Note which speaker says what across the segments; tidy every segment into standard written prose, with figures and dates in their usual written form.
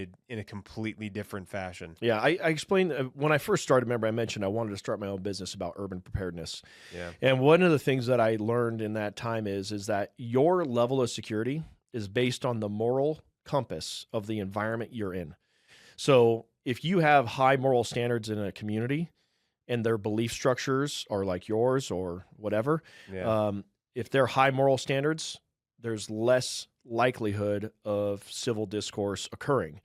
Speaker 1: treated in a completely different fashion.
Speaker 2: Yeah, I explained when I first started. Remember, I mentioned I wanted to start my own business about urban preparedness.
Speaker 1: Yeah.
Speaker 2: And one of the things that I learned in that time is that your level of security is based on the moral compass of the environment you're in. So if you have high moral standards in a community and their belief structures are like yours or whatever,
Speaker 1: Yeah.
Speaker 2: if they're high moral standards, there's less likelihood of civil discourse occurring.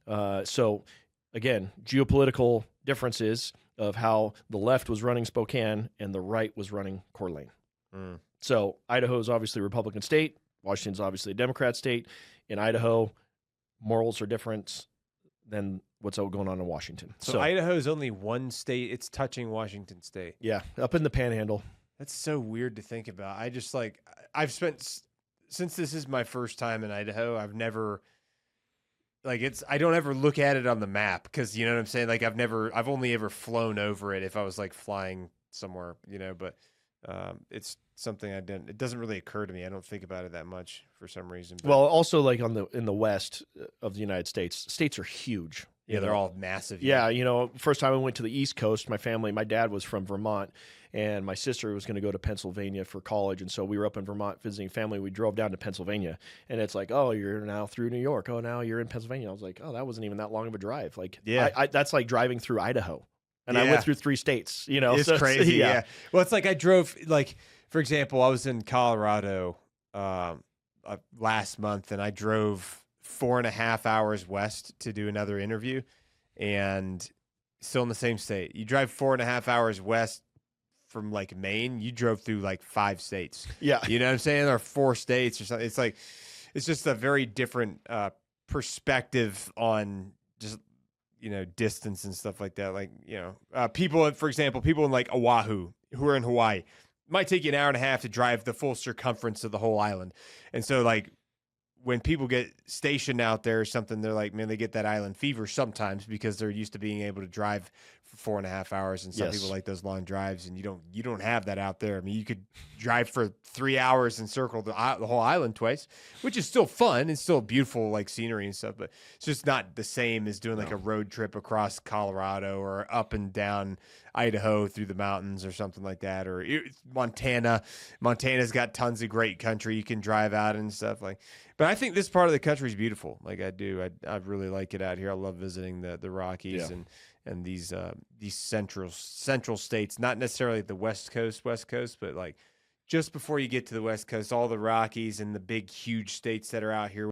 Speaker 2: So again, geopolitical differences of how the left was running Spokane and the right was running Coeur d'Alene.
Speaker 1: Mm.
Speaker 2: So Idaho is obviously a Republican state. Washington's obviously a Democrat state. In Idaho, morals are different than what's going on in Washington.
Speaker 1: So Idaho is only one state. It's touching Washington State.
Speaker 2: Yeah, up in the Panhandle.
Speaker 1: That's so weird to think about. I just like I've spent since this is my first time in Idaho. I've never I don't ever look at it on the map because you know what I'm saying. Like I've only ever flown over it if I was like flying somewhere, you know. But it's something I didn't. It doesn't really occur to me. I don't think about it that much for some reason. But,
Speaker 2: Well, also like in the west of the United States, states are huge.
Speaker 1: yeah, they're all massive.
Speaker 2: Yeah, you know, first time I went to the East Coast, my dad was from Vermont, and my sister was going to go to Pennsylvania for college, and so we were up in Vermont visiting family. We drove down to Pennsylvania, and it's like, oh, you're now through New York. Oh, now you're in Pennsylvania. I was like, oh, that wasn't even that long of a drive. Like,
Speaker 1: Yeah.
Speaker 2: that's like driving through Idaho, and I
Speaker 1: Yeah.
Speaker 2: went through 3 states. You know,
Speaker 1: It's
Speaker 2: so
Speaker 1: crazy.
Speaker 2: yeah.
Speaker 1: Yeah. Well, it's like I drove like, for example, I was in Colorado last month, and I drove 4.5 hours west to do another interview, and still in the same state. You drive 4.5 hours west from like Maine, you drove through like 5 states.
Speaker 2: Yeah.
Speaker 1: You know what I'm saying? Or 4 states or something. It's like, it's just a very different perspective on just, you know, distance and stuff like that. Like, you know, people, for example, people in like Oahu who are in Hawaii might take you an hour and a half to drive the full circumference of the whole island. And so like when people get stationed out there or something, they're like, man, they get that island fever sometimes because they're used to being able to drive for 4.5 hours. And some
Speaker 2: Yes.
Speaker 1: people like those long drives, and you don't have that out there. I mean, you could drive for 3 hours and circle the whole island twice, which is still fun. It's still beautiful, like scenery and stuff, but it's just not the same as doing like a road trip across Colorado or up and down Idaho through the mountains or something like that. Or Montana. Montana's got tons of great country you can drive out and stuff like. But I think this part of the country is beautiful. Like I do. I really like it out here. I love visiting the Rockies and these central states, not necessarily the West Coast, but like just before you get to the West Coast, all the Rockies and the big, huge states that are out here.